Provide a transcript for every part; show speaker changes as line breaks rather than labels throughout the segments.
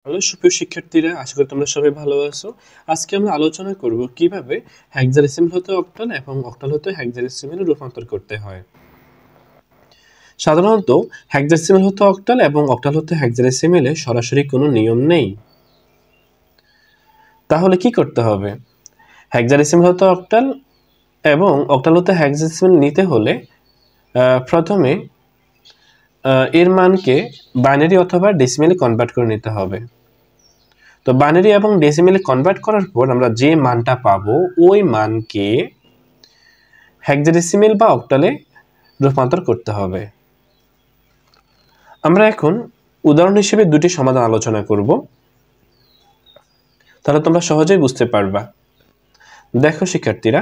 Hello সুপ্রিয় শিক্ষার্থীরা, আশা করি তোমরা সবাই ভালো আছো। আজকে আমরা আলোচনা করব কিভাবে হেক্সাডেসিমাল হতে অক্টাল এবং অক্টাল হতে হেক্সাডেসিমালে রূপান্তর করতে হয়। সাধারণত হেক্সাডেসিমাল হতে অক্টাল এবং অক্টাল হতে হেক্সাডেসিমালে সরাসরি কোনো নিয়ম নেই। তাহলে কি করতে হবে? হেক্সাডেসিমাল হতে অক্টাল এবং অক্টাল হতে হেক্সাডেসিমাল নিতে হলে প্রথমে এর মানকে বাইনারি অথবা ডেসিমেলে কনভার্ট করে নিতে হবে। তো বাইনারি এবং ডেসিমেলে কনভার্ট করার পর আমরা যে মানটা পাবো ওই মানকে হেক্সাডেসিমেল বা অক্টালে রূপান্তর করতে হবে। আমরা এখন উদাহরণ হিসেবে দুটি সমাধান আলোচনা করব, তাহলে তোমরা সহজেই বুঝতে পারবা। দেখো শিক্ষার্থীরা,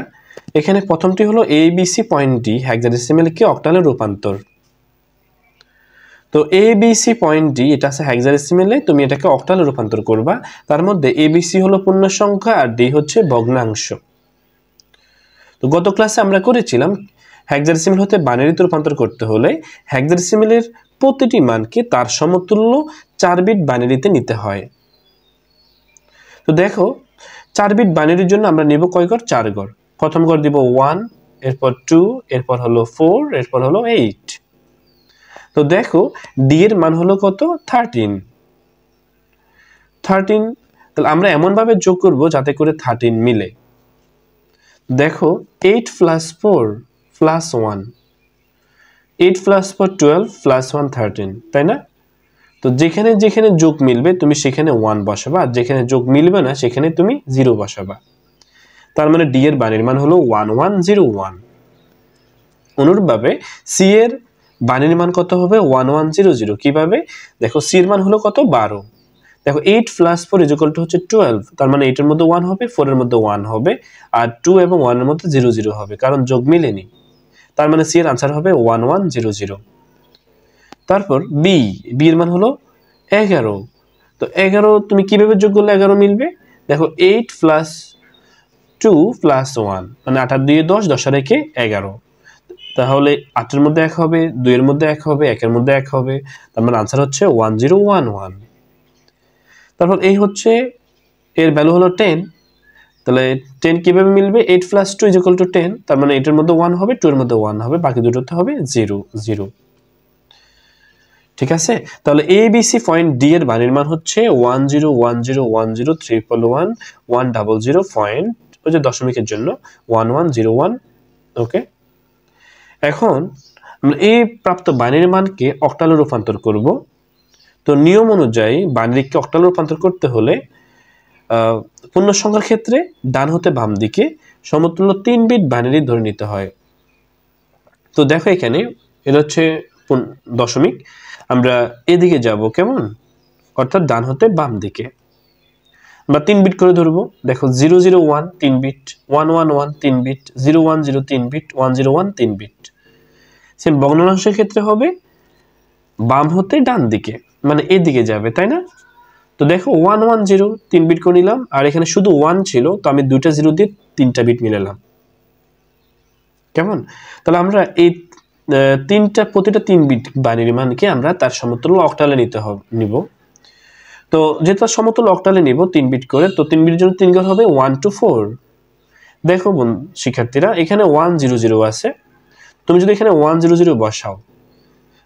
এখানে প্রথমটি হলো ABC পয়েন্ট ডি হেক্সাডেসিমেলকে অক্টালে রূপান্তর। তো ABC পয়েন্ট ডি এটা আছে হেক্সাডেসিমেলে, তুমি এটাকে অক্টালে রূপান্তর করবা। তার মধ্যে ABC হলো পূর্ণ সংখ্যা আর ডি হচ্ছে ভগ্নাংশ। তো গত ক্লাসে আমরা করেছিলাম হেক্সাডেসিমেল হতে বাইনারিতে রূপান্তর করতে হলে হেক্সাডেসিমেলের প্রতিটি মানকে তার সমতুল্য 4 বিট বাইনারিতে নিতে হয়। তো দেখো 4 বিট বাইনারির জন্য আমরা নেব কয় ঘর? 4 ঘর। প্রথম ঘর দিব 1, এরপর 2, এরপর হলো 4, এরপর হলো 8। তো দেখো ডি এর মান হলো কত? 13। তাহলে আমরা এমন ভাবে যোগ করব যাতে করে 13 মিলে। দেখো 8 + 4 + 1, 8 + 4 12 + 1 13, তাই না? তো যেখানে যেখানে যোগ মিলবে তুমি সেখানে 1 বসাবা, আর যেখানে যোগ মিলবে না সেখানে তুমি 0 বসাবা। তার মানে ডি এর বাইনারি মান হলো 1101। অনুরূপভাবে সি এর বাইনারি মান কত হবে? 1100। কিভাবে? দেখো সি এর মান হলো কত? 12। দেখো 8 + 4 হচ্ছে 12, তার মানে 8 এর মধ্যে 1 হবে, 4 এর মধ্যে 1 হবে, আর 2 এবং 1 এর মধ্যে 00 হবে, কারণ যোগ মিলেনি। তার মানে সি এর आंसर হবে 1100। তারপর বি এর মান হলো 11। তো 11 তুমি কিভাবে যোগ করলে 11 মিলবে? দেখো 8 + 2 + 1, মানে 8 আর 2 এ 10, 10 আর 1 এ 11। তাহলে 8 এর মধ্যে 1 হবে, 2 এর মধ্যে 1 হবে, 1 এর মধ্যে 1 হবে, তার মানে आंसर হচ্ছে 1011। তারপর এই হচ্ছে এর ভ্যালু হলো 10। তাহলে 10 কিভাবে মিলবে? 8 + 2 = 10, তার মানে 8 এর মধ্যে 1 হবে, 2 এর মধ্যে 1 হবে, বাকি দুটোতে হবে 0 0। ঠিক আছে? তাহলে ABC পয়েন্ট ডি এর বাইনারি মান হচ্ছে 1010103111 পয়েন্ট, ওই যে দশমিকের জন্য 1101। ওকে, এখন আমরা এই প্রাপ্ত বাইনারি মানকে অক্টালে রূপান্তর করব। তো নিয়ম অনুযায়ী বাইনারিকে অক্টালে রূপান্তর করতে হলে পূর্ণ সংখ্যার ক্ষেত্রে ডান হতে বাম দিকে সমতুল্য 3 বিট বাইনারি ধরে নিতে হয়। তো দেখো এখানে এটা হচ্ছে দশমিক, আমরা এদিকে যাব কেমন, অর্থাৎ ডান হতে বাম দিকে আমরা 3 বিট করে ধরবো। দেখো 001 3 bit, 111 3 bit, 010 3 bit, 101 3 bit. Same ভগ্নাংশের ক্ষেত্রে হবে বাম হতে ডান দিকে, মানে এদিকে যাবে, তাই না? তো দেখো 110 3 বিট করে নিলাম, আর এখানে শুধু 1 ছিল, তো আমি দুইটা 0 দিয়ে 3টা বিট মিলালাম। কেমন? তাহলে আমরা এই প্রতিটা 3 বিট বাইনারি মানকে আমরা তার সমতুল্য অক্টালে নিব। তো যেহেতু সমতুল্য অক্টালে নিব 3 বিট করে, তো 3 বিটের জন্য 3 ঘর হবে 1 to 4। দেখো শিক্ষার্থীরা, এখানে 100 আছে, তুমি যদি এখানে 100 বসাও,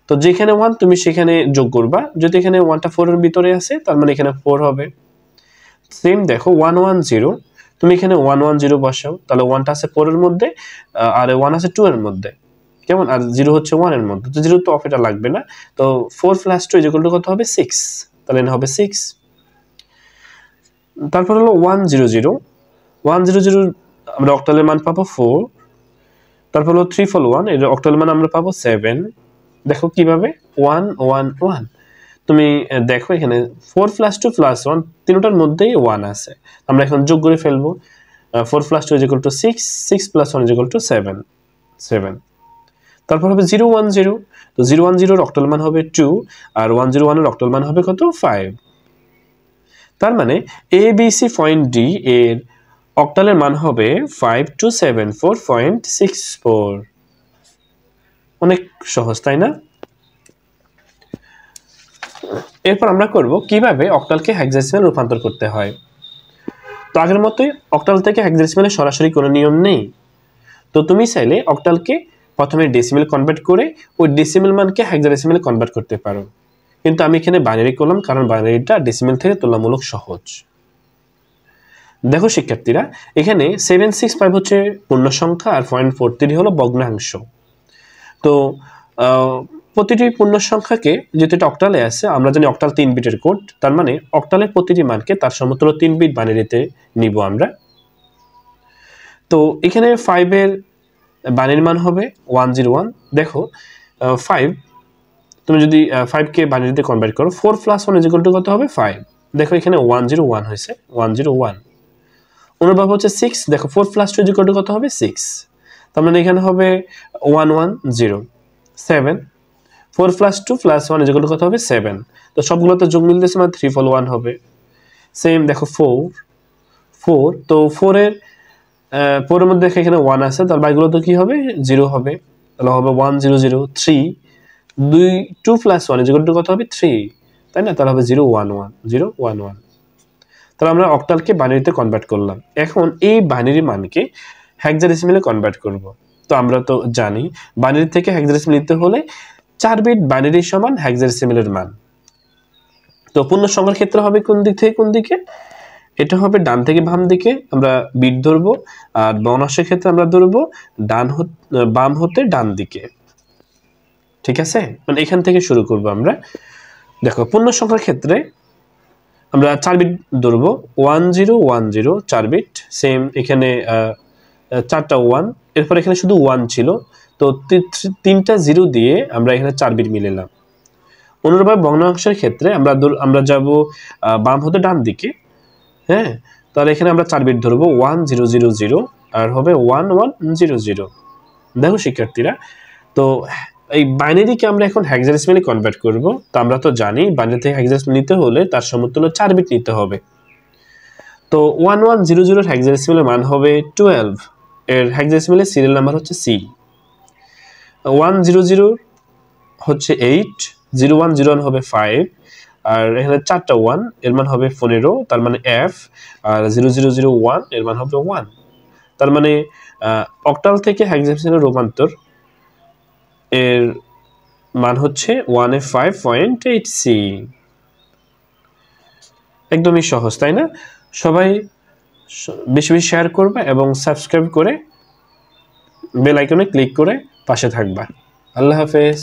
তো যেখানে 1 তুমি সেখানে যোগ করবা। যদি এখানে 1টা 4 এর ভিতরে আছে, তার মানে এখানে 4 হবে। সেম দেখো 110, তুমি এখানে 110 বসাও, তাহলে 1টা আছে 4 এর মধ্যে, আর 1 আছে 2 এর মধ্যে, কেমন? আর 0 হচ্ছে 1 এর মধ্যে, তো 0 তো অফ, এটা লাগবে না। তো 4 + 2 কত হবে? 6, তাহলে এখানে হবে 6। তারপর হলো 100 আমরা অক্টালের মান পাবো 4। তারপর হলো 341, এর অক্টালের মান আমরা পাবো 7। দেখো কিভাবে 111, তুমি দেখো এখানে 4 + 2 + 1 তিনটার মধ্যেই 1 আছে, আমরা এখন যোগ করে ফেলবো। 4 + 2 = 6, 6 + 1 = 7 7। তারপর হবে 010, তো 010 এর অক্টাল মান হবে 2, আর 101 এর অক্টাল মান হবে কত? 5। তার মানে ABC পয়েন্ট ডি এর অক্টালের মান হবে 5274.64। অনেক সহজ, তাই না? এরপর আমরা করব কিভাবে অক্টালকে হেক্সাডেসিমাল রূপান্তর করতে হয়। তো আগের মতোই অক্টাল থেকে হেক্সাডেসিমালে সরাসরি কোনো নিয়ম নেই। তো তুমি চাইলে অক্টালকে প্রথমে ডেসিমেল কনভার্ট করে ওই ডেসিমেল মানকে হেক্সাডেসিমালে কনভার্ট করতে পারো, কিন্তু আমি এখানে বাইনারি করলাম কারণ বাইনারিটা ডেসিমেল থেকে তুলনামূলক সহজ। দেখো শিক্ষার্থীরা, এখানে 765 হচ্ছে পূর্ণ সংখ্যা আর 0.43 হলো ভগ্নাংশ। তো প্রতিটি পূর্ণ সংখ্যাকে যেহেতু এটা অক্টালে আছে, আমরা জানি অক্টাল 3 বিটের কোড, তার মানে অক্টালের প্রতিটি মানকে তার সমতুল্য 3 বিট বাইনারিতে নিব আমরা। তো এখানে 5 এর বাইনারি মান হবে 101। দেখো 5, তুমি যদি 5 কে বাইনারিতে কনভার্ট করো, 4 + 1 = কত হবে 5। দেখো এখানে 101 হয়েছে, 101। অনুরূপ হচ্ছে 6, দেখো 4 + 2 = কত হবে 6, তার মানে এখানে হবে 110। 7, 4 + 2 + 1 = কত হবে 7। তো সবগুলোতে যোগ মিলতেছে মানে 3 = 1 হবে। সেম দেখো 4, তো 4 এর মধ্যে দেখো এখানে 1 আছে, তার বাইগুলো তো কি হবে 0 হবে, তাহলে হবে 100। 3, 2 + 1 = কত হবে 3, তাই না, তাহলে হবে 011। তাহলে আমরা অক্টালকে বাইনারিতে কনভার্ট করলাম। এখন এই বাইনারি মানকে হেক্সাডেসিমালে কনভার্ট করব। তো আমরা তো জানি বাইনারি থেকে হেক্সাডেসিমাল নিতে হলে 4 বিট বাইনারি সমান হেক্সাডেসিমালের মান। তো পূর্ণ সংখ্যার ক্ষেত্রে হবে কোন দিক থেকে কোন দিকে, এটা হবে ডান থেকে বাম দিকে আমরা বিট ধরবো, আর ভগ্নাংশের ক্ষেত্রে আমরা ধরবো বাম হতে ডান দিকে। ঠিক আছে, মানে এখান থেকে শুরু করব আমরা। দেখো পূর্ণ সংখ্যার ক্ষেত্রে আমরা 4 বিট ধরবো, 1010 4 বিট। সেম এখানে 4টা 1, এরপর এখানে শুধু 1 ছিল, তো 3টা 0 দিয়ে আমরা এখানে 4 বিট মিলালাম। অনুরূপভাবে ভগ্নাংশের ক্ষেত্রে আমরা যাব বাম হতে ডান দিকে। হ্যাঁ, তাহলে এখানে আমরা 4 বিট ধরবো, 1000 আর হবে 1100। দেখো শিক্ষার্থীরা, তো এই বাইনারিকে আমরা এখন হেক্সাডেসিমালে কনভার্ট করব। তো আমরা তো জানি বাইনারি থেকে হেক্সাডেসিমাল নিতে হলে তার সমতুল্য 4 বিট নিতে হবে। তো 1100 এর হেক্সাডেসিমালের মান হবে 12, এর হেক্সাডেসিমালের সিরিয়াল নাম্বার হচ্ছে C। 100 হচ্ছে 8, 0101 হবে 5, আর এখানে 4টা 1, এর মান হবে 15, তার মানে F, আর 0001 এর মান হবে 1। তার মানে অক্টাল থেকে হেক্সাডেসিমালে রূপান্তর এর মান হচ্ছে 1F5.8C। একদমই সহজ, তাই না? সবাই বেশি বেশি শেয়ার করবে এবং সাবস্ক্রাইব করে বেল আইকনে ক্লিক করে পাশে থাকবা। আল্লাহ হাফেজ।